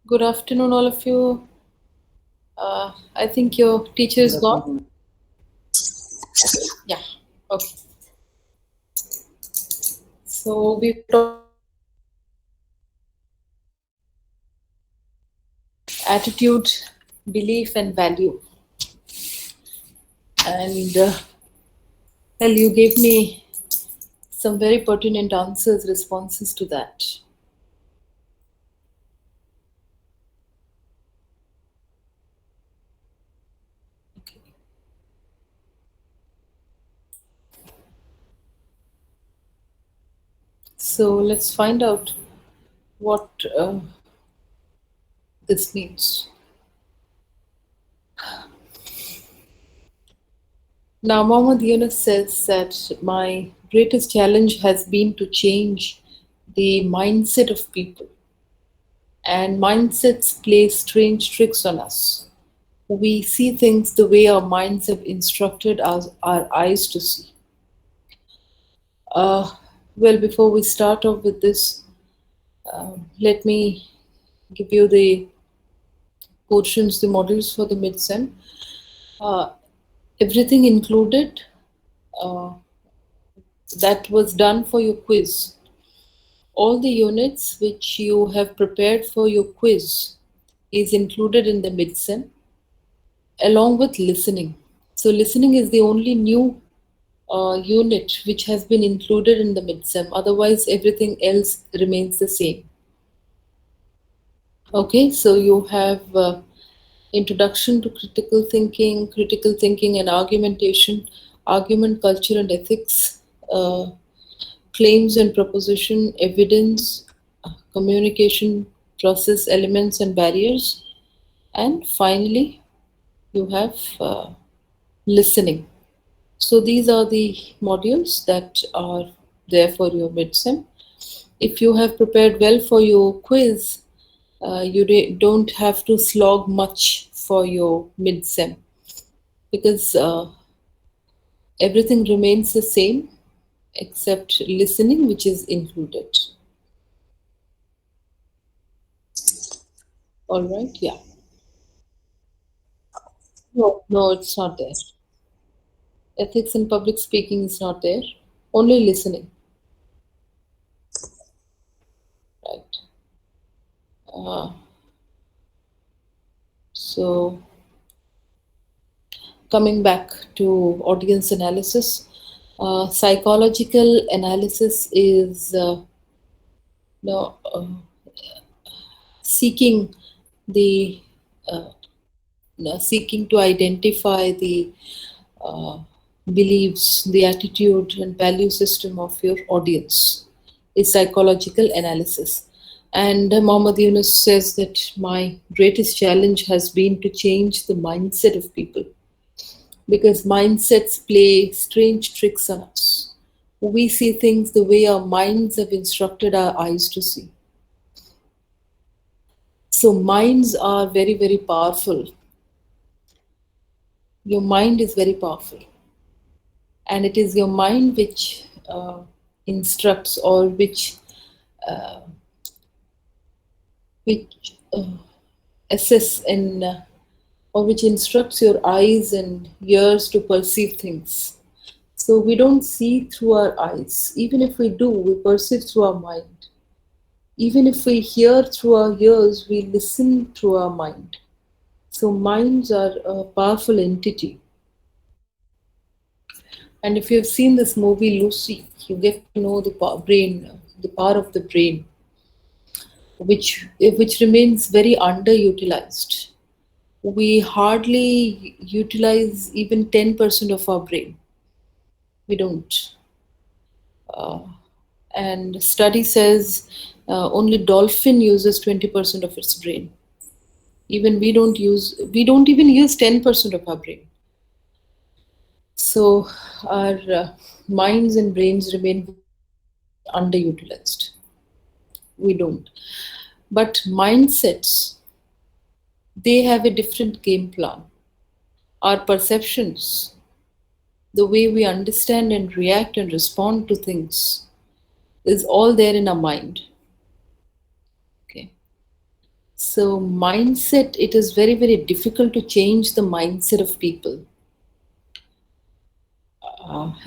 Good afternoon, all of you. I think your teacher is gone. Yeah. Okay. So we were talking about attitude, belief, and value. And well, you gave me some very pertinent answers, responses to that. Okay. So let's find out what this means. Now, Muhammad Yunus says that my greatest challenge has been to change the mindset of people, and mindsets play strange tricks on us. We see things the way our minds have instructed our eyes to see. Uh, well, before we start off with this, let me give you the portions, the models for the midsem. Uh, Everything included uh, that was done for your quiz. All the units which you have prepared for your quiz is included in the midsem along with listening. So, listening is the only new unit which has been included in the midsem. Otherwise, everything else remains the same. Okay, so you have introduction to critical thinking and argumentation, argument culture and ethics, claims and proposition, evidence, communication process elements and barriers, and finally you have listening. So these are the modules that are there for your midsem. If you have prepared well for your quiz, don't have to slog much for your midsem because everything remains the same except listening, which is included. All right, yeah. No, no, it's not there. Ethics and public speaking is not there. Only listening, right? Uh, so coming back to audience analysis, psychological analysis is no, seeking the uh, seeking to identify the uh, beliefs, the attitude and value system of your audience is psychological analysis. And Mohammad Yunus says that my greatest challenge has been to change the mindset of people because mindsets play strange tricks on us. We see things the way our minds have instructed our eyes to see. So, minds are very, very powerful. Your mind is very powerful, and it is your mind which instructs or which assess and or which instructs your eyes and ears to perceive things. So we don't see through our eyes. Even if we do, we perceive through our mind. Even if we hear through our ears, we listen through our mind. So minds are a powerful entity. And if you've seen this movie Lucy, you get to know the brain, the power of the brain, which remains very underutilized. We hardly utilize even 10% of our brain. We don't. Uh, and study says only dolphin uses 20% of its brain. Even we don't even use 10% of our brain. So our minds and brains remain very underutilized. We don't. But mindsets, they have a different game plan. Our perceptions, the way we understand and react and respond to things, is all there in our mind. Okay. So mindset, it is very, very difficult to change the mindset of people.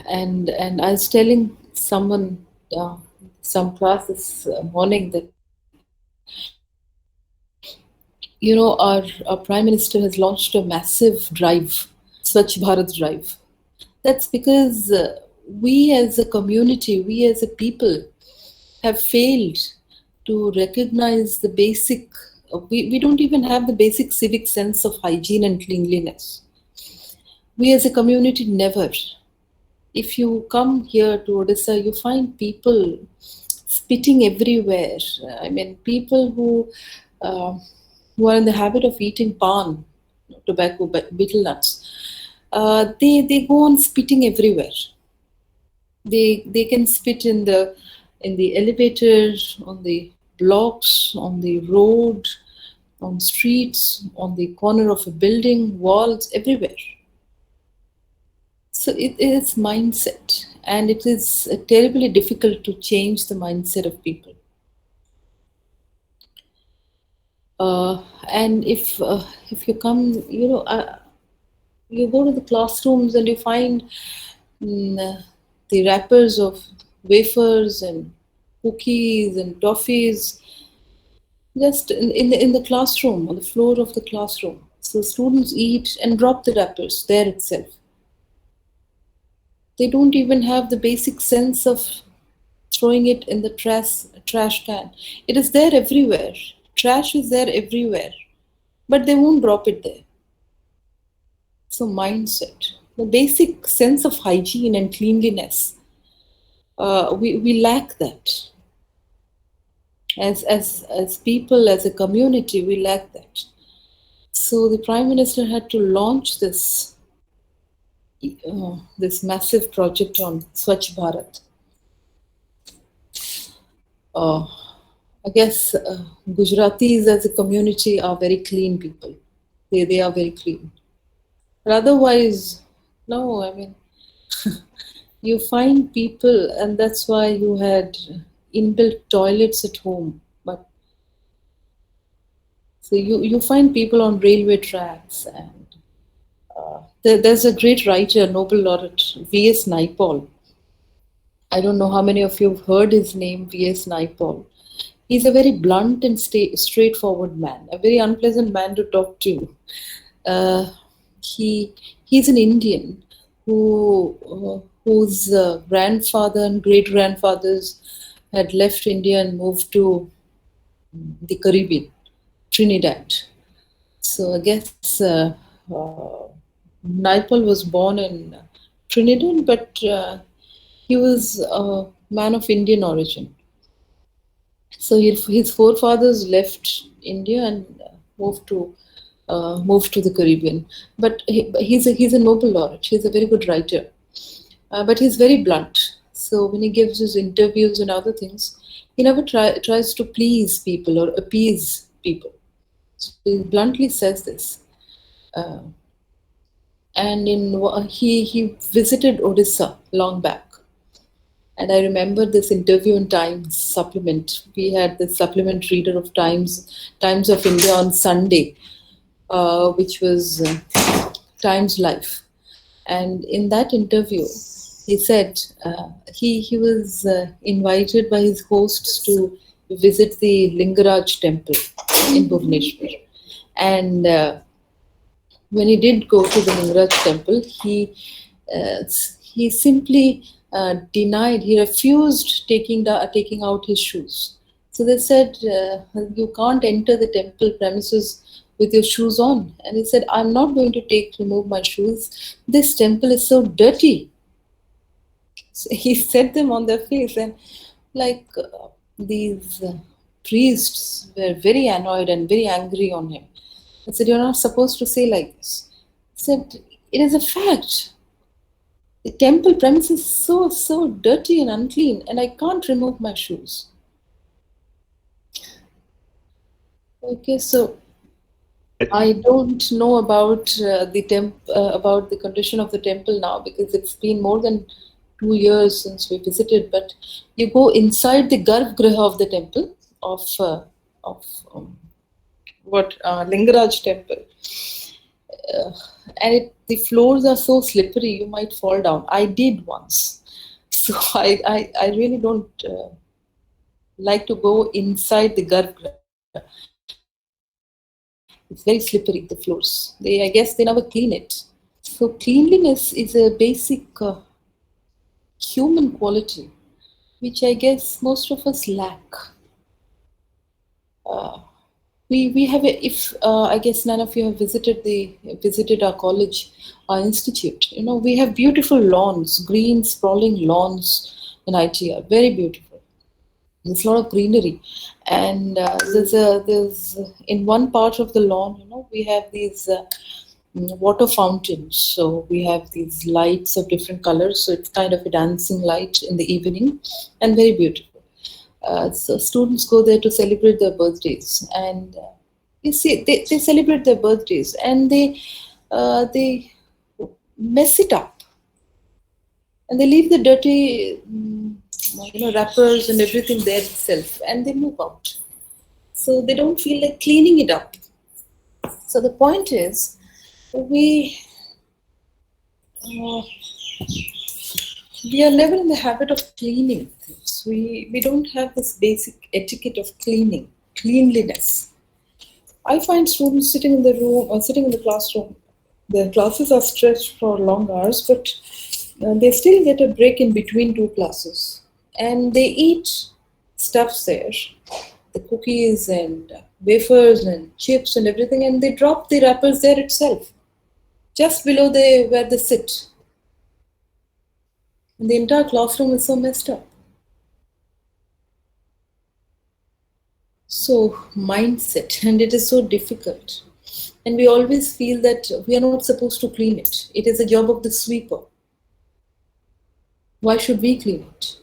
And I was telling someone, some class this morning, that our prime minister has launched a massive drive, Swachh Bharat drive. That's because we as a community, we as a people, have failed to recognize the basic. We don't even have the basic civic sense of hygiene and cleanliness. We as a community never. If you come here to Odisha, you find people spitting everywhere. I mean, people uh, who are in the habit of eating pan, tobacco, betel nuts. They go on spitting everywhere. They can spit in the elevator, on the blocks, on the road, on streets, on the corner of a building, walls, everywhere. So it is mindset, and it is terribly difficult to change the mindset of people. And if you come, you go to the classrooms and you find the wrappers of wafers and cookies and toffees just in the classroom, on the floor of the classroom. So students eat and drop the wrappers there itself. They don't even have the basic sense of throwing it in the trash can. It is there everywhere. Trash is there everywhere, but they won't drop it there. So mindset, the basic sense of hygiene and cleanliness, we lack that. As people, as a community, we lack that. So the Prime Minister had to launch this massive project on Swachh Bharat. Uh, I guess Gujaratis as a community are very clean people. They are very clean. But otherwise, no, I mean, you find people, and that's why you had inbuilt toilets at home. But so you find people on railway tracks, and there's a great writer, Nobel laureate, V.S. Naipaul. I don't know how many of you have heard his name, V.S. Naipaul. He's a very blunt and straightforward man, a very unpleasant man to talk to. Uh, he he's an Indian whose grandfather and great grandfathers had left India and moved to the Caribbean, Trinidad. So I guess Naipaul was born in Trinidad, but he was a man of Indian origin. So his forefathers left India and moved to the Caribbean. But he's a Nobel laureate. He's a very good writer, but he's very blunt. So when he gives his interviews and other things, he never tries to please people or appease people. So he bluntly says this. Uh, and he visited Odisha long back. And I remember this interview in Times supplement. We had the supplement reader of Times of India on Sunday, which was Times Life. And in that interview, he said he was invited by his hosts to visit the Lingaraj temple in Bhubaneswar. And when he did go to the Lingaraj temple, he simply denied. He refused taking out his shoes. So they said, "You can't enter the temple premises with your shoes on." And he said, "I'm not going to remove my shoes. This temple is so dirty." So he said them on their face, and like these priests were very annoyed and very angry on him. I said, "You're not supposed to say like this." He said, "It is a fact. The temple premises is so dirty and unclean, and I can't remove my shoes." Okay, so I don't know about about the condition of the temple now, because it's been more than 2 years since we visited. But you go inside the garbhagriha of the temple of what Lingaraj temple, uh, and the floors are so slippery you might fall down. I did once, so I really don't like to go inside the garbha. It's very slippery, the floors. I guess they never clean it. So cleanliness is a basic human quality, which I guess most of us lack. Uh, we have a, if I guess none of you have visited our college, our institute. You know, we have beautiful lawns, green sprawling lawns in ITR, very beautiful. There's a lot of greenery, and there's in one part of the lawn, you know, we have these water fountains. So we have these lights of different colors. So it's kind of a dancing light in the evening, and very beautiful. So students go there to celebrate their birthdays, and you see they celebrate their birthdays, and they mess it up, and they leave the dirty wrappers and everything there itself, and they move out. So they don't feel like cleaning it up. So the point is, we uh, we are never in the habit of cleaning things. We don't have this basic etiquette of cleanliness. I find students sitting in the room or sitting in the classroom. Their classes are stretched for long hours, but they still get a break in between two classes, and they eat stuffs there, the cookies and wafers and chips and everything, and they drop the wrappers there itself, just below where they sit. And the entire classroom is so messed up. So, mindset, and it is so difficult. And we always feel that we are not supposed to clean it. It is a job of the sweeper. Why should we clean it?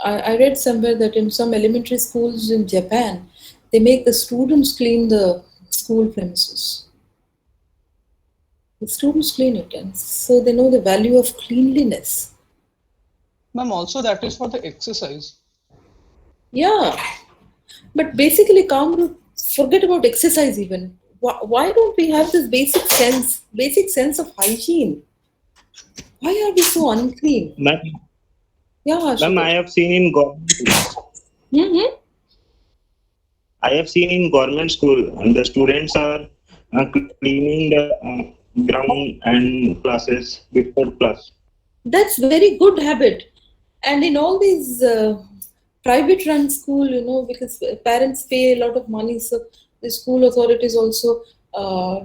I read somewhere that in some elementary schools in Japan, they make the students clean the school premises. The students clean it, and so they know the value of cleanliness. Ma'am, also that is for the exercise. Yeah, but basically, Kamru, forget about exercise even. Why don't we have this basic sense of hygiene? Why are we so unclean? Ma'am, Yeah, ma'am, I Ashutosh. have seen in government schools. Mm-hmm. I have seen in government school, and the students are cleaning the ground and classes before class. That's very good habit. And in all these private run school, you know, because parents pay a lot of money, so the school authorities also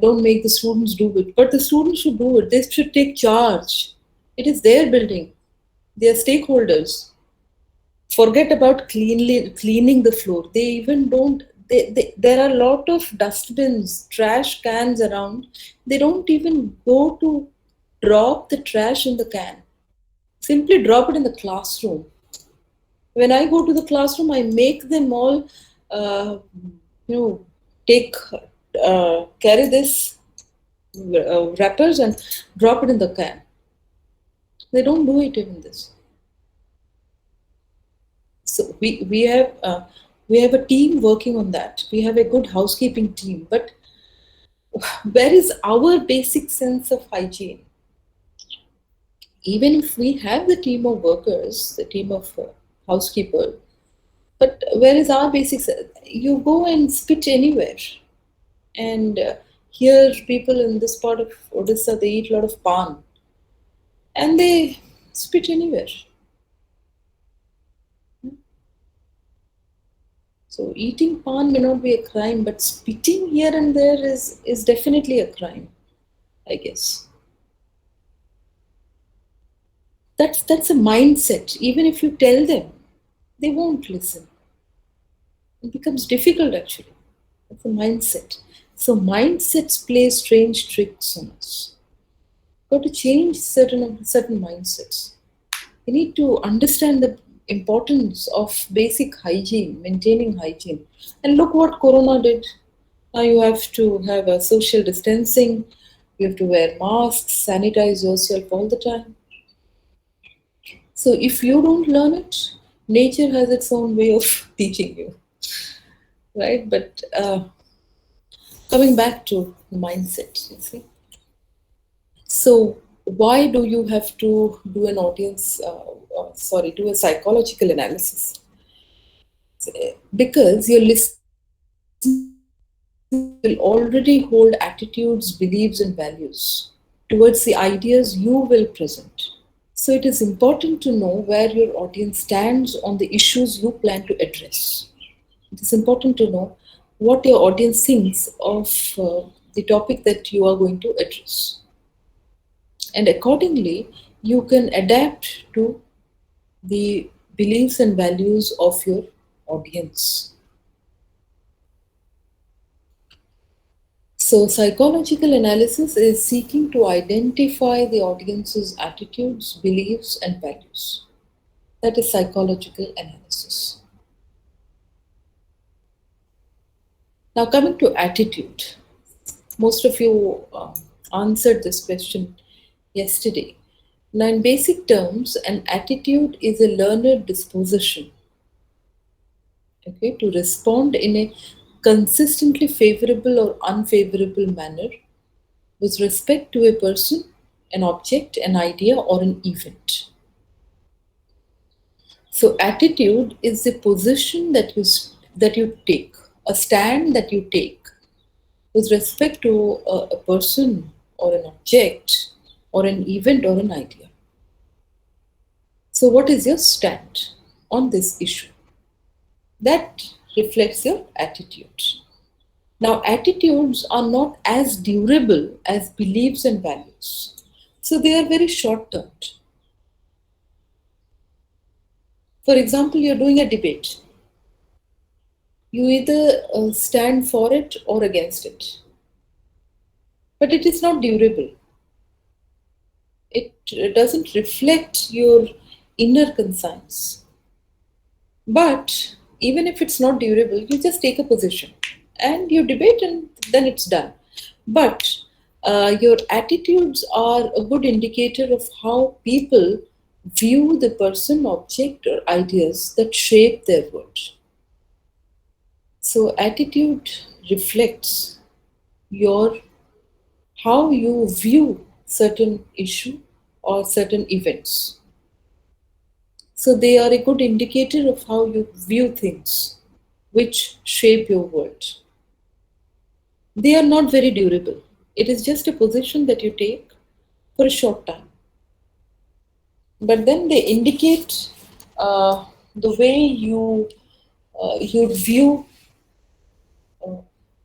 don't make the students do it. But the students should do it. They should take charge. It is their building. They are stakeholders. Forget about cleaning the floor. They even don't. There are a lot of dustbins, trash cans around. They don't even go to drop the trash in the can. Simply drop it in the classroom. When I go to the classroom, I make them all, you know, take carry this wrappers and drop it in the can. They don't do it even this. So we have a team working on that. We have a good housekeeping team, but where is our basic sense of hygiene? Even if we have the team of workers, the team of housekeepers, but where is our basic sense? You go and spit anywhere. And here, people in this part of Odisha, they eat a lot of pan, and they spit anywhere. So eating pan may not be a crime, but spitting here and there is definitely a crime, I guess. That's a mindset. Even if you tell them, they won't listen. It becomes difficult actually. It's a mindset. So mindsets play strange tricks on us. Got to change certain mindsets. You need to understand the importance of basic hygiene, maintaining hygiene. And look what Corona did. Now you have to have a social distancing. You have to wear masks, sanitize yourself all the time. So if you don't learn it, nature has its own way of teaching you. right? But coming back to mindset, you see. So, why do you have to do an audience, do a psychological analysis? Because your listening audience will already hold attitudes, beliefs, and values towards the ideas you will present. So, it is important to know where your audience stands on the issues you plan to address. It is important to know what your audience thinks of the topic that you are going to address. And accordingly, you can adapt to the beliefs and values of your audience. So, psychological analysis is seeking to identify the audience's attitudes, beliefs, and values. That is psychological analysis. Now, coming to attitude, most of you answered this question yesterday. Now, in basic terms, an attitude is a learned disposition, okay, to respond in a consistently favorable or unfavorable manner with respect to a person, an object, an idea, or an event. So, attitude is the position that you take, a stand that you take with respect to a person or an object or an event or an idea. So, what is your stand on this issue? That reflects your attitude. Now, attitudes are not as durable as beliefs and values. So, they are very short term. For example, you're doing a debate. You either stand for it or against it. But it is not durable. It doesn't reflect your inner conscience. But even if it's not durable, you just take a position and you debate and then it's done. But your attitudes are a good indicator of how people view the person, object, or ideas that shape their world. So, attitude reflects your how you view certain issue or certain events. So, they are a good indicator of how you view things which shape your world. They are not very durable. It is just a position that you take for a short time. But then they indicate the way you view, uh,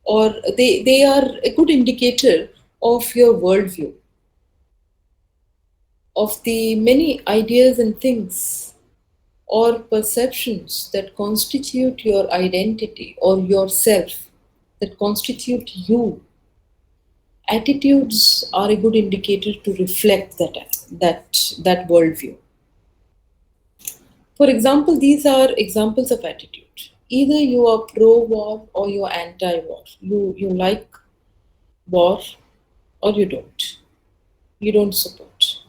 or they are a good indicator of your worldview, of the many ideas and things or perceptions that constitute your identity or yourself, that constitute you. Attitudes are a good indicator to reflect that worldview. For example, these are examples of attitude. Either you are pro-war or you are anti-war. You like war or you don't. You don't support.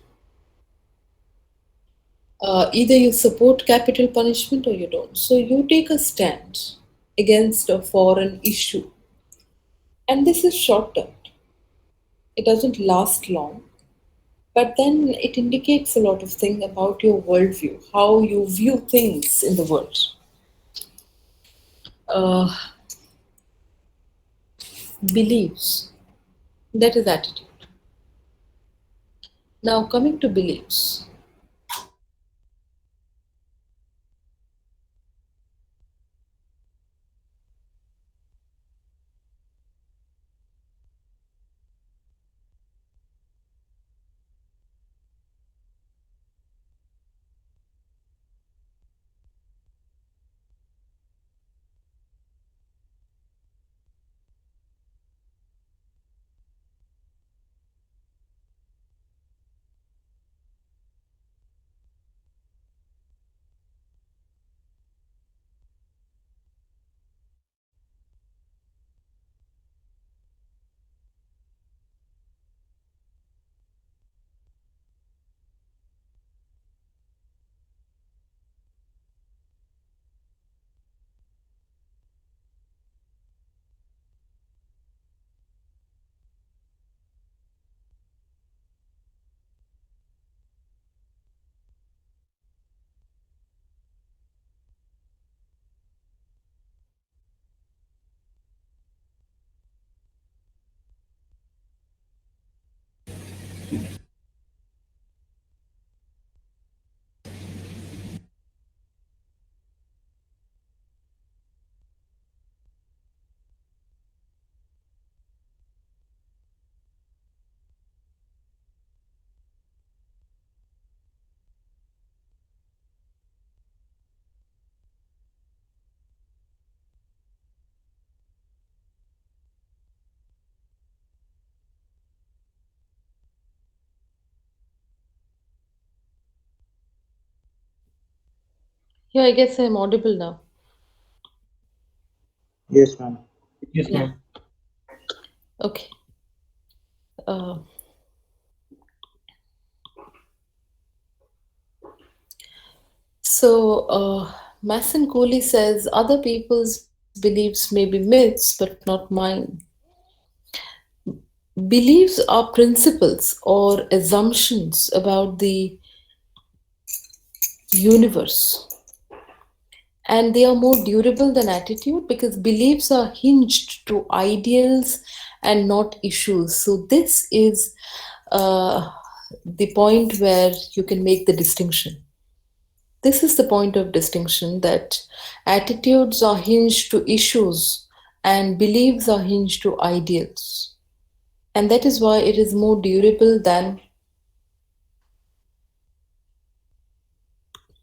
Either you support capital punishment or you don't. So you take a stand against a foreign issue. And this is short term. It doesn't last long. But then it indicates a lot of things about your worldview, how you view things in the world. Uh, Beliefs, that is attitude. Now, coming to beliefs. Yeah, I guess I'm audible now. Yes, ma'am. Yes, Yeah. ma'am. Okay. Uh, so, Mason Cooley says other people's beliefs may be myths, but not mine. Beliefs are principles or assumptions about the universe, and they are more durable than attitude because beliefs are hinged to ideals and not issues. So, this is uh, the point where you can make the distinction. This is the point of distinction, that attitudes are hinged to issues and beliefs are hinged to ideals. And that is why it is more durable than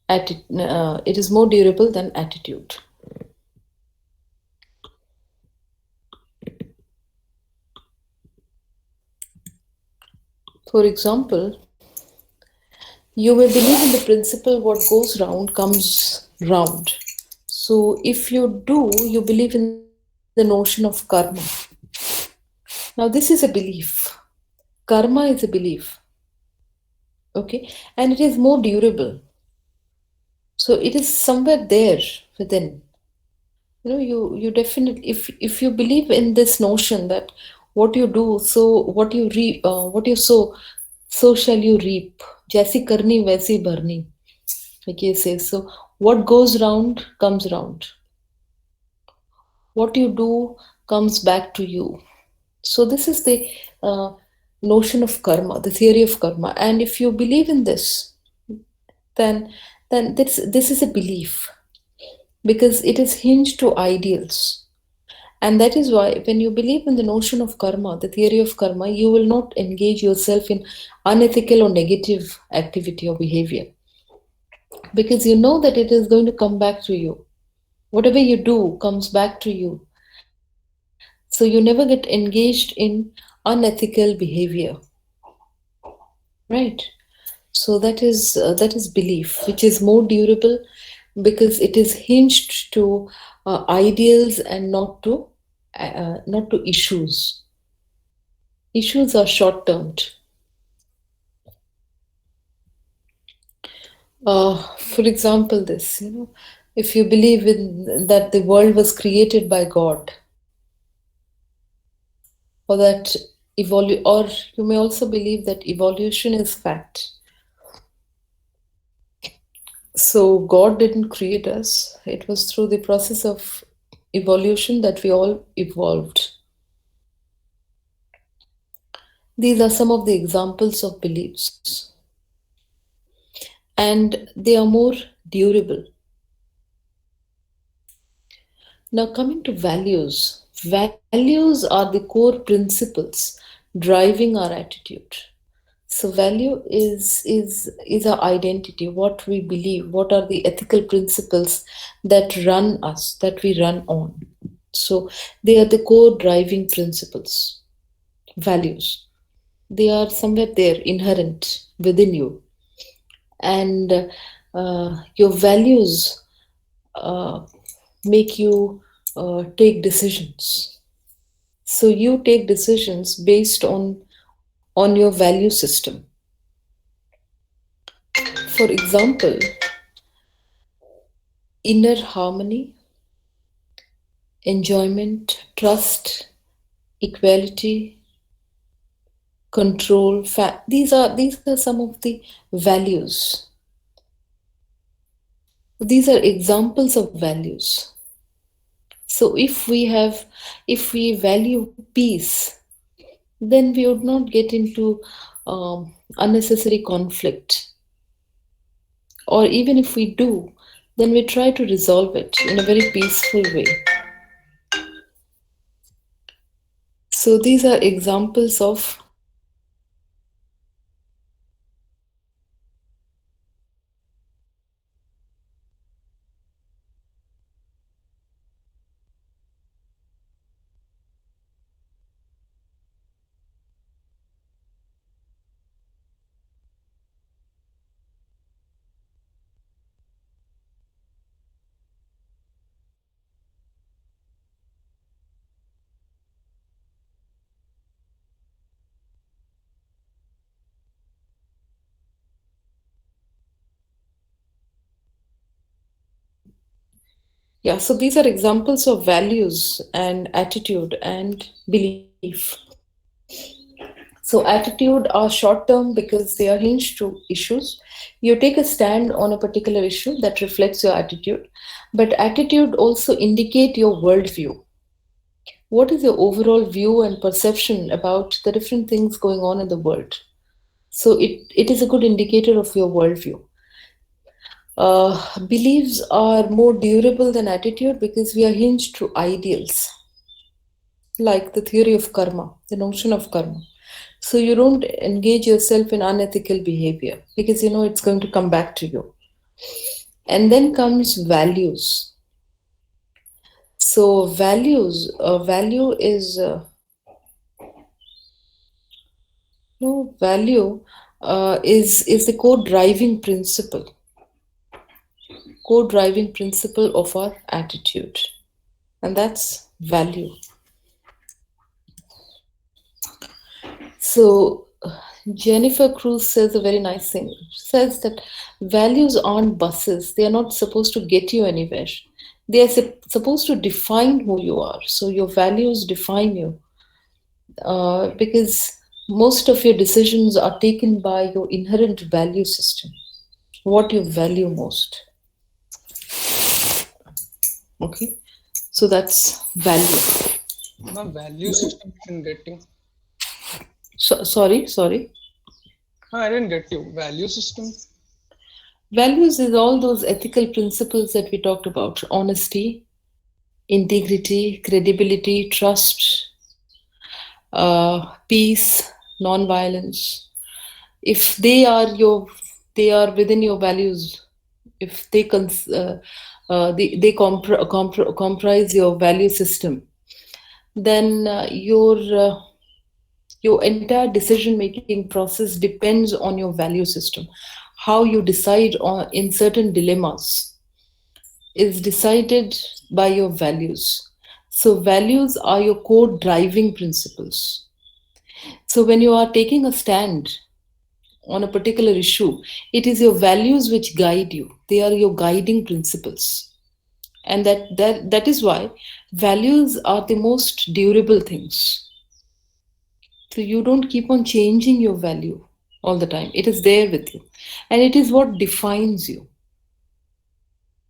it is more durable than attitude. For example, you may believe in the principle what goes round comes round. So if you do, you believe in the notion of karma. Now this is a belief. Karma is a belief. Okay, and it is more durable. So it is somewhere there within. You definitely, if you believe in this notion that what you do, so what you sow, so shall you reap. Jaisi karni वैसी भरनी, like you say. So what goes round comes round. What you do comes back to you. So this is the uh, notion of karma, the theory of karma. And if you believe in this, then this is a belief because it is hinged to ideals. And that is why, when you believe in the notion of karma, the theory of karma, you will not engage yourself in unethical or negative activity or behavior because you know that it is going to come back to you. Whatever you do comes back to you. So you never get engaged in unethical behavior. Right? So that is belief, which is more durable because it is hinged to ideals and not to issues. Issues are short termed. For example, this, if you believe in that the world was created by God, or that or you may also believe that evolution is fact. So God didn't create us; it was through the process of evolution that we all evolved. These are some of the examples of beliefs, and they are more durable. Now, coming to values, values are the core principles driving our attitude. So, value is our identity, what we believe, what are the ethical principles that run us, that we run on. So, they are the core driving principles, values. They are somewhere there, inherent within you, and your values uh, make you take decisions. So you take decisions based on your value system. For example, inner harmony, enjoyment, trust, equality, control. These are some of the values. These are examples of values. So if we value peace, then we would not get into unnecessary conflict. Or even if we do, then we try to resolve it in a very peaceful way. So these are examples of Yeah, so these are examples of values and attitude and belief. So, attitude are short term because they are hinged to issues. You take a stand on a particular issue that reflects your attitude, but attitude also indicate your worldview. What is your overall view and perception about the different things going on in the world? So, it is a good indicator of your worldview. Beliefs are more durable than attitude because we are hinged to ideals, like the theory of karma, the notion of karma. So you don't engage yourself in unethical behavior because you know it's going to come back to you. And then comes values. So value is no value is the core driving principle of our attitude, and that's value. So Jennifer Cruz says a very nice thing. She says that values aren't buses. They are not supposed to get you anywhere. They are supposed to define who you are. So your values define you because most of your decisions are taken by your inherent value system. What you value most. Okay, so that's value. Ma'am, value system I didn't get you. So, sorry. No, I didn't get you. Value system. Values is all those ethical principles that we talked about: honesty, integrity, credibility, trust, peace, non-violence. If they are within your values. If they comprise your value system, then your entire decision making process depends on your value system. How you decide on in certain dilemmas is decided by your values. So values are your core driving principles. So when you are taking a stand on a particular issue, it is your values which guide you. They are your guiding principles. And that is why values are the most durable things. So you don't keep on changing your value all the time. It is there with you. And it is what defines you.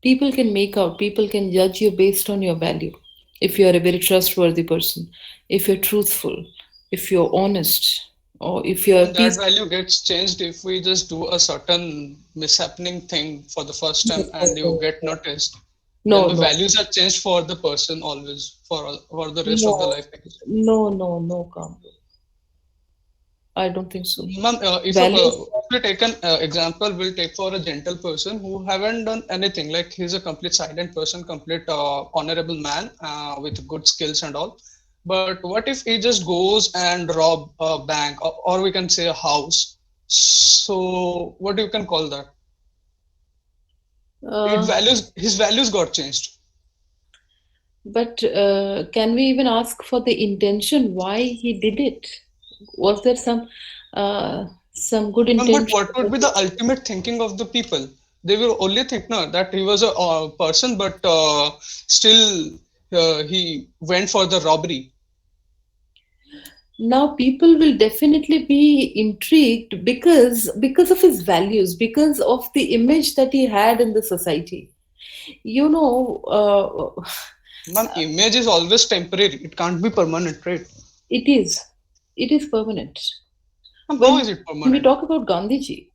People can judge you based on your value. If you are a very trustworthy person, if you're truthful, if you're honest, or if you're And that peaceful. value gets changed if we just do a certain mishappening thing for the first time and you get noticed. Then No, the no, values are changed for the person always for the rest of the no, life, I guess. no, Kamru. I don't think so. Ma'am, Values. if we take an example, we'll take for a gentle person who haven't done anything. Like he's a complete silent person, complete honorable man with good skills and all. But what if he just goes and rob a bank or we can say a house? So what you can call that? It Uh, values his values got changed. but can we even ask for the intention why he did it? Was there some good But intention? what would be the ultimate thinking of the people? They will only think no, that he was a person, but still he went for the robbery. Now people will definitely be intrigued because of his values, because of the image that he had in the society. You know, Ma'am, image is always temporary. It can't be permanent, right? it is it is permanent. Ma'am, When how is we it talk about permanent? Gandhiji,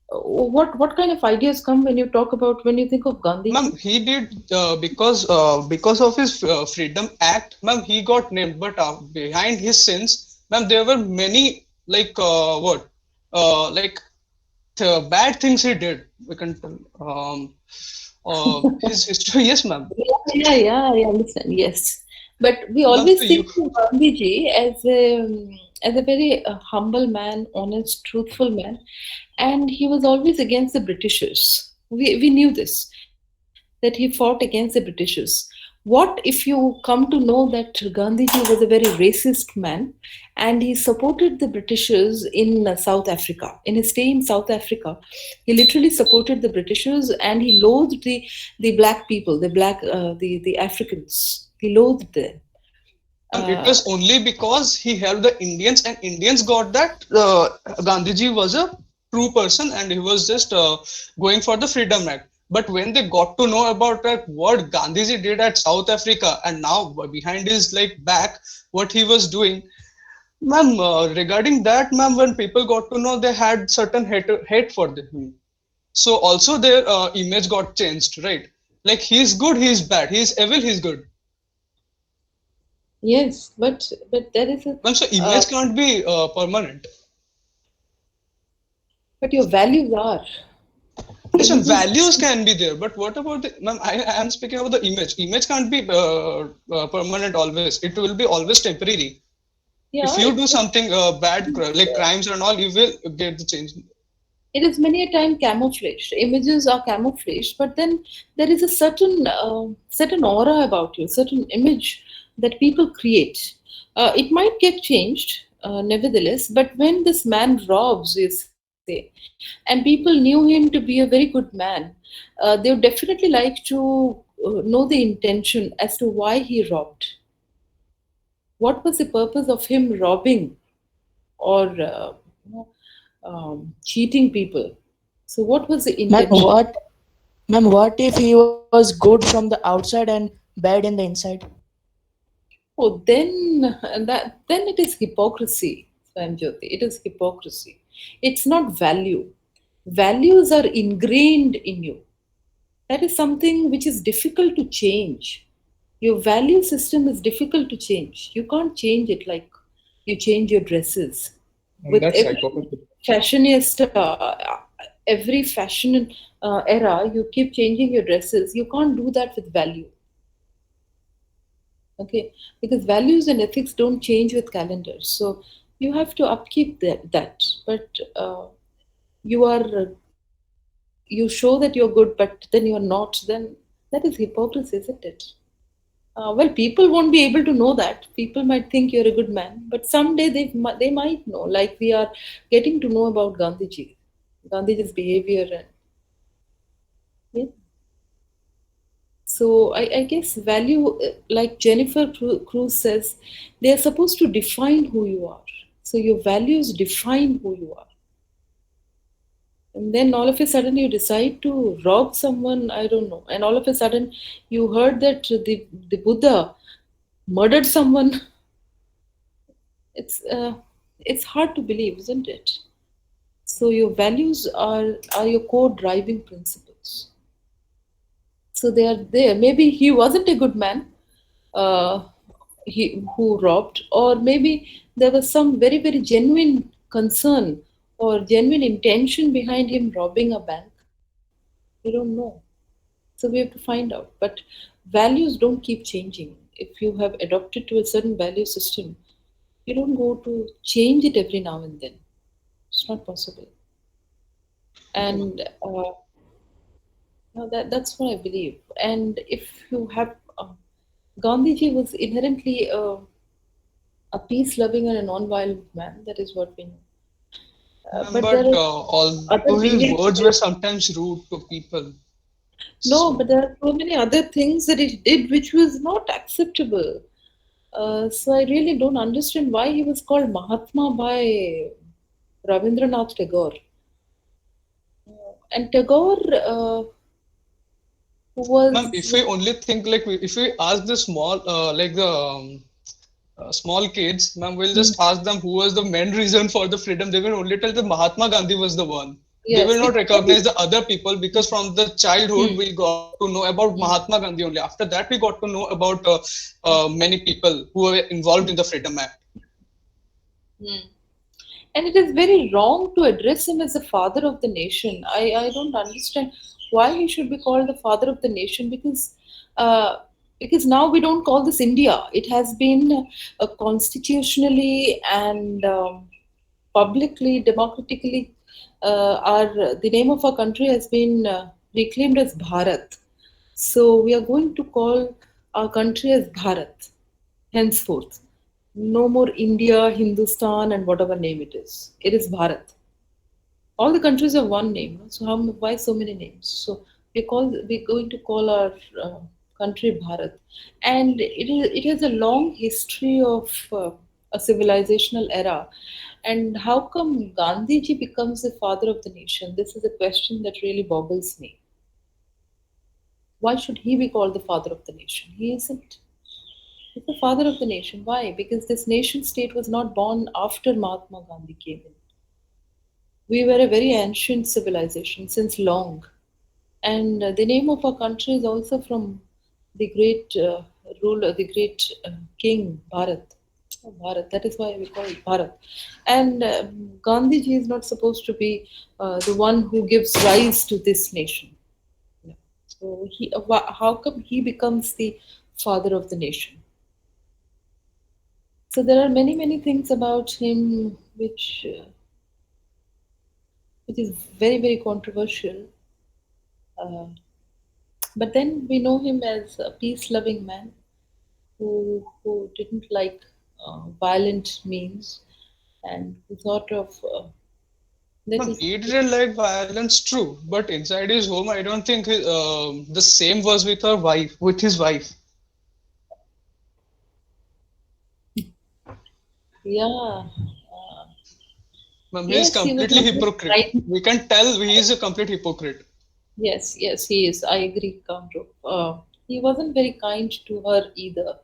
what kind of ideas come when you think of Ma'am, Gandhiji? he did because of his Freedom Act. Ma'am, he got named, but behind his sins, ma'am, there were many like like bad things he did. We can tell. His history, yes, ma'am. Yeah, I understand. Yes, but we Ma'am, so always you, think of Gandhiji as a very humble man, honest, truthful man, and he was always against the Britishers. We knew this, that he fought against the Britishers. What if you come to know that Gandhiji was a very racist man and he supported the Britishers in South Africa? In his stay in South Africa, he literally supported the Britishers and he loathed the black people, the Africans. He loathed them. It Uh, was only because he helped the Indians, and Indians got that Gandhiji was a true person and he was just going for the Freedom Act. But when they got to know about what Gandhiji did at South Africa, and now behind his like back, what he was doing, ma'am, regarding that, ma'am, when people got to know, they had certain hate for him. So also their image got changed, right? Like he's good, he's bad, he's evil, he's good. yes, but there is a Ma'am, so uh, image can't be permanent. but your values are Yes, and images. values can be there, but what about the, ma'am? I am speaking about the image. Image can't be permanent always. It will be always temporary. If Yeah, you do something bad, like crimes and all, you will get the change. it is many a time camouflaged. Images are camouflaged, but then there is a certain aura about you, certain image that people create. It might get changed, nevertheless. But when this man robs, you say, and people knew him to be a very good man, they would definitely like to know the intention as to why he robbed. What was the purpose of him robbing or you know, cheating people? So, what was the Ma'am, intention? what if he was good from the outside and bad in the inside? Oh, then it is hypocrisy, Jyoti. It is hypocrisy. It's not value. Values are ingrained in you. That is something which is difficult to change. Your value system is difficult to change. You can't change it like you change your dresses. And With that's psychopathy. every fashion era, you keep changing your dresses. You can't do that with value. Okay, because values and ethics don't change with calendars, so you have to upkeep that. But you are you show that you're good but then you're not, then that is hypocrisy, isn't it? Well, people won't be able to know that. People might think you're a good man, but someday they might know, like we are getting to know about Gandhiji's behavior. And yeah. So I guess value, like Jennifer Cruz says, they are supposed to define who you are. So your values define who you are. And then all of a sudden you decide to rob someone, I don't know. And all of a sudden you heard that the Buddha murdered someone. It's it's hard to believe, isn't it? So your values are your core driving principles. So they are there. Maybe he wasn't a good man, uh, who robbed, or maybe there was some very, very genuine concern or genuine intention behind him robbing a bank. We don't know. So we have to find out. But values don't keep changing. If you have adopted to a certain value system, you don't go to change it every now and then. It's not possible. And that's what I believe. And if you have Gandhiji was inherently a peace-loving and a non-violent man. That is what we know. But there But are although other his behaviors. words were sometimes rude to people, No, but so there are so many other things that he did which was not acceptable. So I really don't understand why he was called Mahatma by Rabindranath Tagore. And Tagore ma'am, was, if we only think like if we ask the small like the small kids, ma'am, we'll just ask them who was the main reason for the freedom. They will only tell that Mahatma Gandhi was the one. They will yes, not it's recognize the other people because from the childhood hmm, we got to know about hmm, Mahatma Gandhi only. After that, we got to know about many people who were involved in the Freedom Act. hmm. And it is very wrong to address him as the father of the nation. I don't understand why he should be called the father of the nation, uh, because now we don't call this India. It has been constitutionally and publicly, democratically, our the name of our country has been reclaimed as Bharat. So we are going to call our country as Bharat, henceforth. No more India, Hindustan, and whatever name it is. It is Bharat. All the countries have one name, no? So why so many names? So we're going to call our uh, country Bharat, and it has a long history of a civilizational era. And how come Gandhiji becomes the father of the nation? This is a question that really boggles me. Why should he be called the father of the nation? He isn't. He's the father of the nation. Why? Because this nation state was not born after Mahatma Gandhi came in. We were a very ancient civilization since long. And the name of our country is also from the great ruler, the great king, Bharat. Oh, Bharat, that is why we call it Bharat. And Gandhiji is not supposed to be the one who gives rise to this nation. No. So how come he becomes the father of the nation? So there are many, many things about him which is very, very controversial. Uh, but then we know him as a peace-loving man who didn't like violent means and who thought of let Ma'am, me he didn't like violence, true, but inside his home, I don't think the same was with her wife, with his wife. yeah Ma'am, he is yes he was completely not very hypocrite. kind. We can tell he is a complete hypocrite. Yes, he is. I agree, Kamru. He wasn't very kind to her either.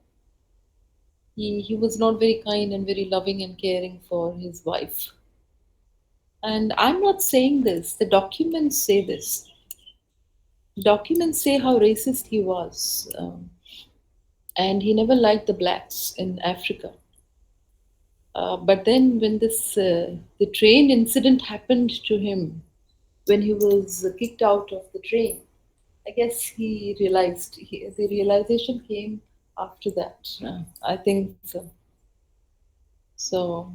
He was not very kind and very loving and caring for his wife. And I'm not saying this. The documents say this. Documents say how racist he was, and he never liked the blacks in Africa. But then, when the train incident happened to him, when he was kicked out of the train, I guess he realized. The realization came after that. I think so. So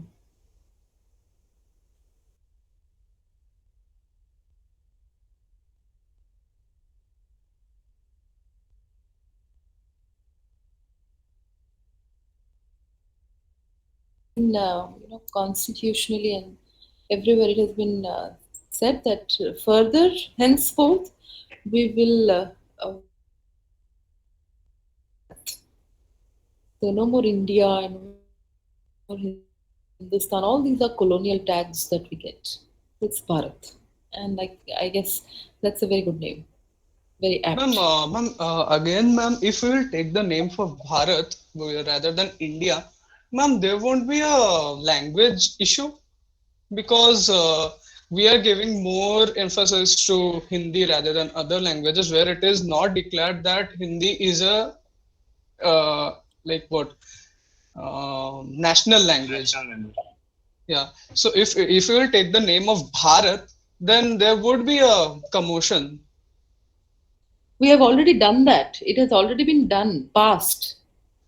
constitutionally and everywhere it has been said that further henceforth we will so no more India and no more Hindustan. All these are colonial tags that we get. It's Bharat, and I guess that's a very good name, very apt. Again, ma'am, if we will take the name for Bharat rather than India, ma'am, there won't be a language issue because we are giving more emphasis to Hindi rather than other languages where it is not declared that Hindi is a uh, like what national language. National language. Yeah. So if we will take the name of Bharat, then there would be a commotion. We have already done that. It has already been done, past.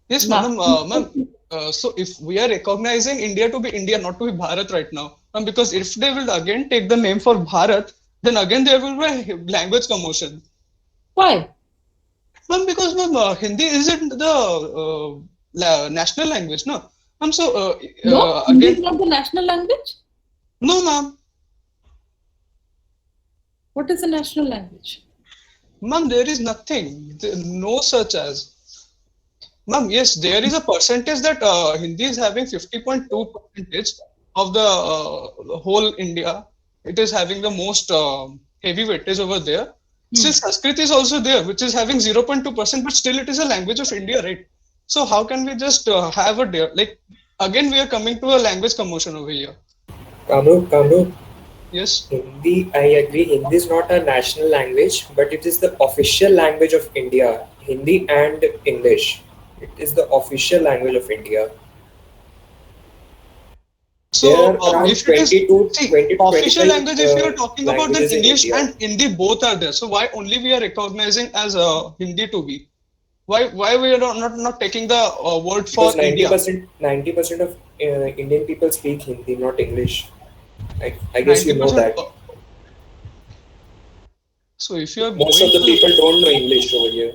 Yes, Now, ma'am. So if we are recognizing India to be India, not to be Bharat right now, ma'am, because if they will again take the name for Bharat, then again there will be a language commotion. why? Ma'am, because ma'am, Hindi isn't the national language, no? Ma'am, so No, Hindi is again, not the national language. no, ma'am. What is the national language? Ma'am, there is nothing, no such as. Ma'am, yes, there is a percentage that Hindi is having 50.2 percentage of the whole India. It is having the most heavy weightage over there. Still, Hmm. Sanskrit is also there, which is having 0.2%, but still it is a language of India, right? So how can we just have a like again we are coming to a language commotion over here. Kamru, Yes. Hindi, I agree. Hindi is not a national language, but it is the official language of India. Hindi and English. It is the official language of India. There So are around if it is, 20 to official 25 language, if you are talking about, then languages in English India. and Hindi both are there. So why only we are recognizing as Hindi to be? Why we are not taking the word for Because India? 90% of Indian people speak Hindi, not English. I guess you know 90%. that. So if you are Most of going the to, people don't know English over here.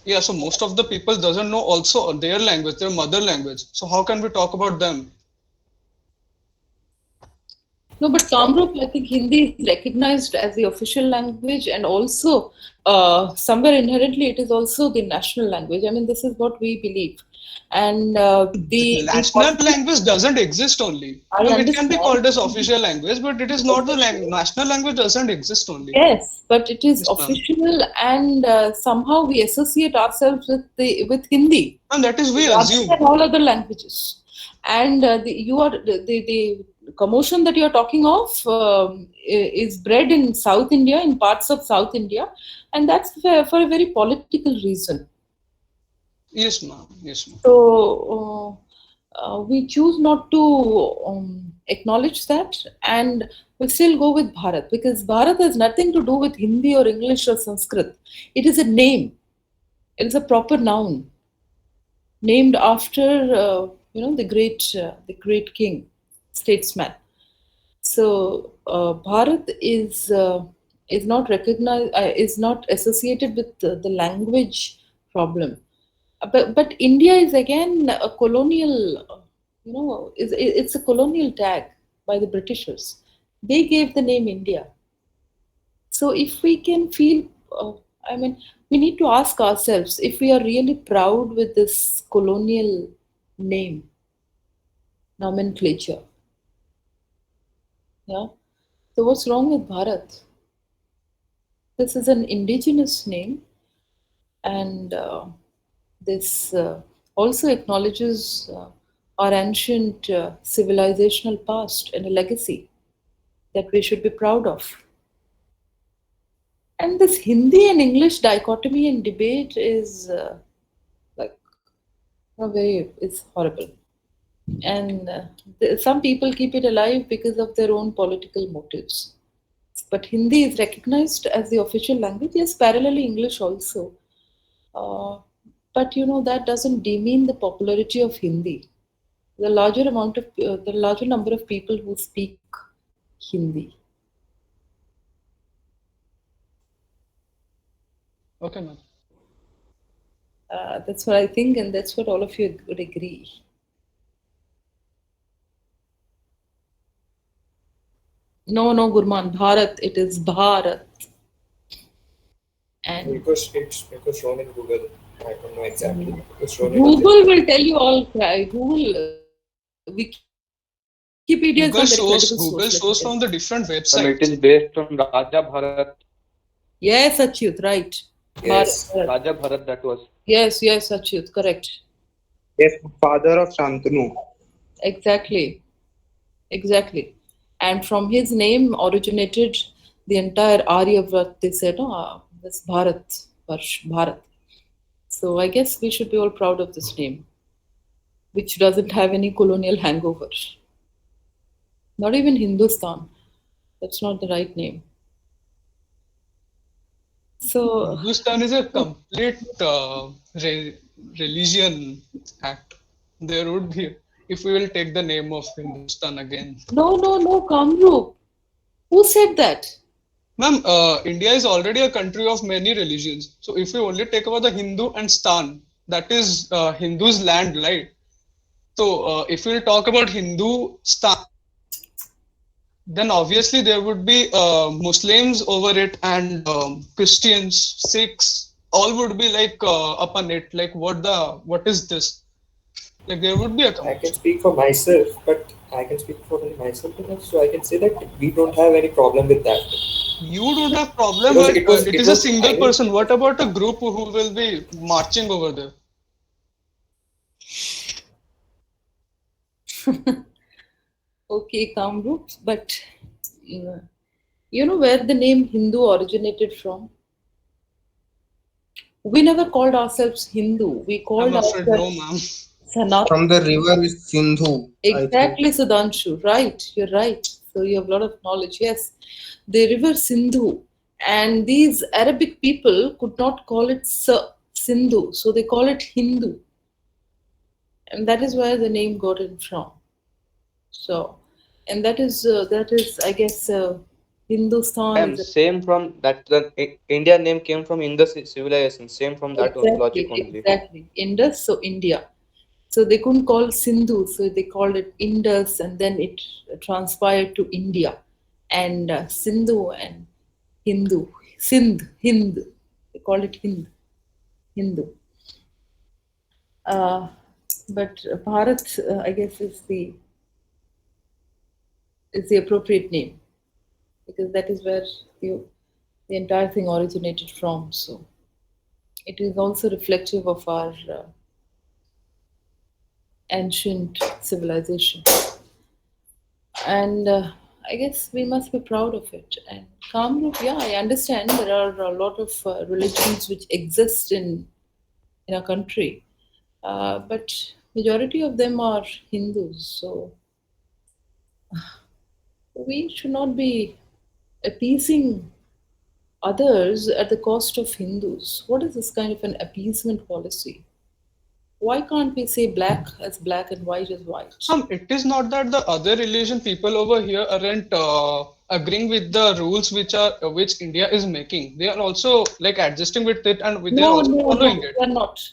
Yeah, so most of the people doesn't know also their language, their mother language. So how can we talk about them? No, but Kamrup, I think Hindi is recognized as the official language, and also somewhere inherently it is also the national language. I mean, this is what we believe, and The national language doesn't exist only. I Ma'am, it can be understand. called as official language, but it is not the national language doesn't exist only. Yes, but it is Yes, ma'am. official, and somehow we associate ourselves with Hindi And that is we rather than assume. all other languages. And the commotion that you are talking of is bred in South India, in parts of South India, and that's for a very political reason. Yes, ma'am. Yes, ma'am. So we choose not to acknowledge that, and we still go with Bharat, because Bharat has nothing to do with Hindi or English or Sanskrit. It is a name. It is a proper noun named after the great king, statesman. So Bharat is not recognized, is not associated with the language problem. But India is again a colonial, it's a colonial tag by the Britishers. They gave the name India. So if we can feel, I mean, we need to ask ourselves if we are really proud with this colonial name nomenclature. Yeah. So what's wrong with Bharat? This is an indigenous name, and this also acknowledges our ancient civilizational past and a legacy that we should be proud of. And this Hindi and English dichotomy and debate is like it's horrible. And some people keep it alive because of their own political motives. But Hindi is recognized as the official language. Yes, parallelly English also. Uh, but that doesn't demean the popularity of Hindi. The larger number of people who speak Hindi. Okay, ma'am. That's what I think, and that's what all of you would agree. No, Gurman, Bharat. It is Bharat. And It was shown in Google. I don't know exactly. It was shown in Google will tell you all. Google, Wikipedia is not very credible source. Let me tell you. Google shows from the different And it websites. is based on Raja Bharat. Yes, Achyut, right. Yes. Bharat. Raja Bharat, that was. Yes, Achyut, correct. Yes, father of Shantanu. Exactly. And from his name originated the entire Aryavrat, they said, this Bharat. So I guess we should be all proud of this name, which doesn't have any colonial hangover. Not even Hindustan. That's not the right name. So Hindustan is a complete religion act. There would be, if we will take the name of Hindustan again. no, Kamrup. Who said that? Ma'am, India is already a country of many religions. So if we only take about the Hindu and Stan, that is Hindu's land, right? So if we'll talk about Hindu Stan, then obviously there would be Muslims over it, and Christians, Sikhs, all would be like upon it. Like what is this? Like there would be a I can speak for myself, but I can speak for myself enough, so I can say that we don't have any problem with that. You don't have problem, Because but it is a single I mean, person. What about a group who will be marching over there? Okay, Kamrup, but you know where the name Hindu originated from? We never called ourselves Hindu. We I'm called afraid no, ourselves ma'am. Sanat. From the river Sindhu, I think. Exactly, Sudhanshu. Right, you're right. So you have a lot of knowledge. Yes, the river Sindhu, and these Arabic people could not call it Sindhu, so they call it Hindu, and that is where the name got it from. So, and that is, I guess, Hindustan is a Same from that. The India name came from Indus civilization. Same from that logic exactly, only. exactly. Indus, so India. So they couldn't call Sindhu, so they called it Indus, and then it transpired to India, and Sindhu and Hindu, Hind. They called it Hindu. Uh, but Bharat, I guess, is the appropriate name because that is where the entire thing originated from. So it is also reflective of our ancient civilization. And I guess we must be proud of it. And Kamrup, yeah, I understand there are a lot of religions which exist in our country, but majority of them are Hindus. So we should not be appeasing others at the cost of Hindus. What is this kind of an appeasement policy? Why can't we say black as black and white as white? It is not that the other religion people over here aren't agreeing with the rules which India is making. They are also like adjusting with it and they are No, also no, following no, it. they're not.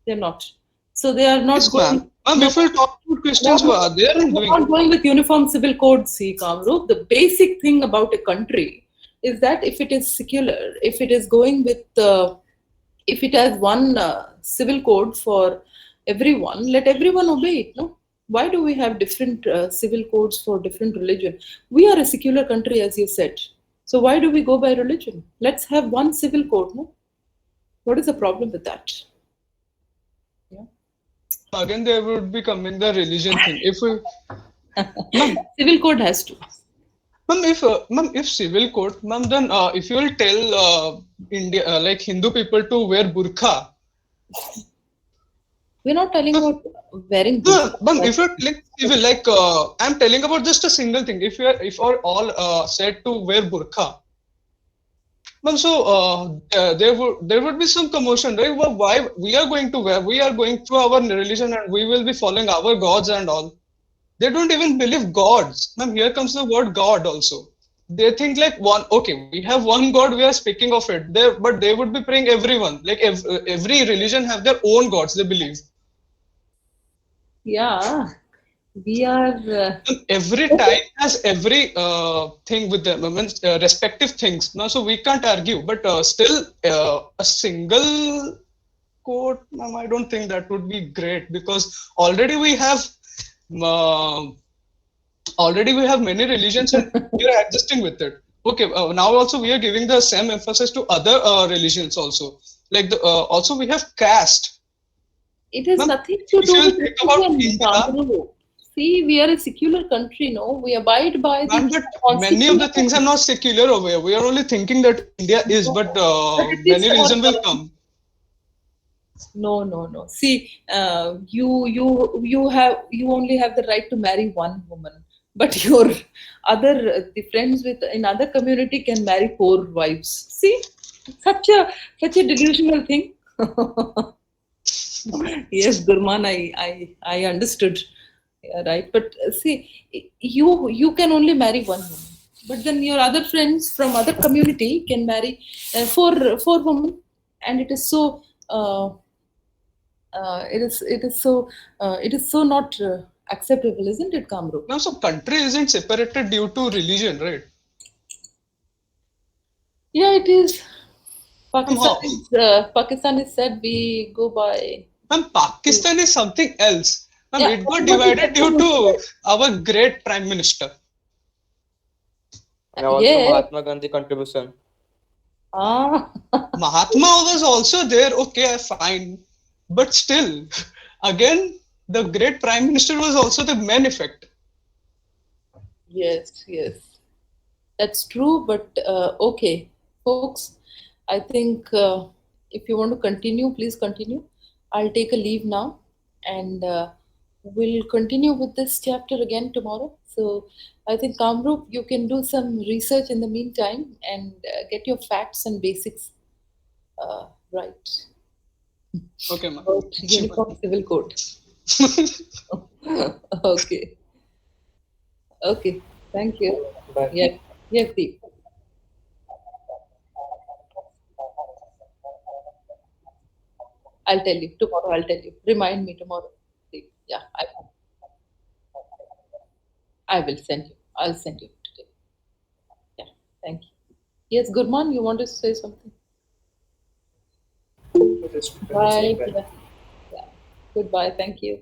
They're not. So they are not Yes, going. ma'am. Ma'am, No, if we talk about Christians, no, they aren't they're doing not it. going with uniform civil code. See, Kamrup, the basic thing about a country is that if it is secular, if it is going with, if it has one civil code for everyone, let everyone obey it. No, why do we have different civil codes for different religion? We are a secular country, as you said. So why do we go by religion? Let's have one civil code. No, what is the problem with that? Yeah. Again, there would be coming the religion thing. If we, ma'am, Civil code has to. ma'am, if civil code, ma'am, then if you will tell India like Hindu people to wear burqa, We're not telling about wearing no, burqa. ma'am, if you're like civil, like I'm telling about just a single thing. If are all said to wear burqa, ma'am, so there would be some commotion, right? Well, why we are going to wear? We are going through our religion and we will be following our gods and all. They don't even believe gods. Ma'am, here comes the word God also. They think like one, okay, we have one God, we are speaking of it. But they would be praying everyone. Like every religion have their own gods, they believe. Yeah, we are. And every type has every thing with them, I mean, respective things. Now, so we can't argue, but still a single quote, ma'am, I don't think that would be great because uh, already we have many religions and we are adjusting with it. Okay, now also we are giving the same emphasis to other religions also. Like also we have caste. It has Ma'am, nothing to if do you will with think about religion, India, Kamru. See, we are a secular country, no? We abide by the ma'am, but many of the things are constitution. not secular over here. We are only thinking that India is, but But it is many our reason will come. no, no, no. See, you only have the right to marry one woman, but your the friends with in other community can marry four wives. See, such a delusional thing. Yes, Gurman, I understood. Yeah, right. But see, you can only marry one woman, but then your other friends from other community can marry four women, and it is so. It is so not acceptable, isn't it, Kamru? Now, so country isn't separated due to religion, right? Yeah, it is. Ma'am, how? Pakistan is said we go by. Ma'am, Pakistan is something else. Ma'am, Yeah, it got what is divided due to that? our great prime minister. And also Yeah. Mahatma Gandhi contribution. Ah. Mahatma was also there, okay, fine. But still, again, the great prime minister was also the main effect. Yes, yes. That's true, but okay, folks, I think if you want to continue, please continue. I'll take a leave now and we'll continue with this chapter again tomorrow. So I think Kamrup, you can do some research in the meantime and get your facts and basics right Okay, ma'am. about Uniform Civil Code. Okay, okay, thank you. Bye. Yeah, yes, Deep. I'll tell you tomorrow. I'll tell you. Remind me tomorrow. Yeah, I will send you. I'll send you today. Yeah, thank you. Yes, Gurman, you want to say something? Just Bye. saying that. Yeah. Goodbye. Thank you.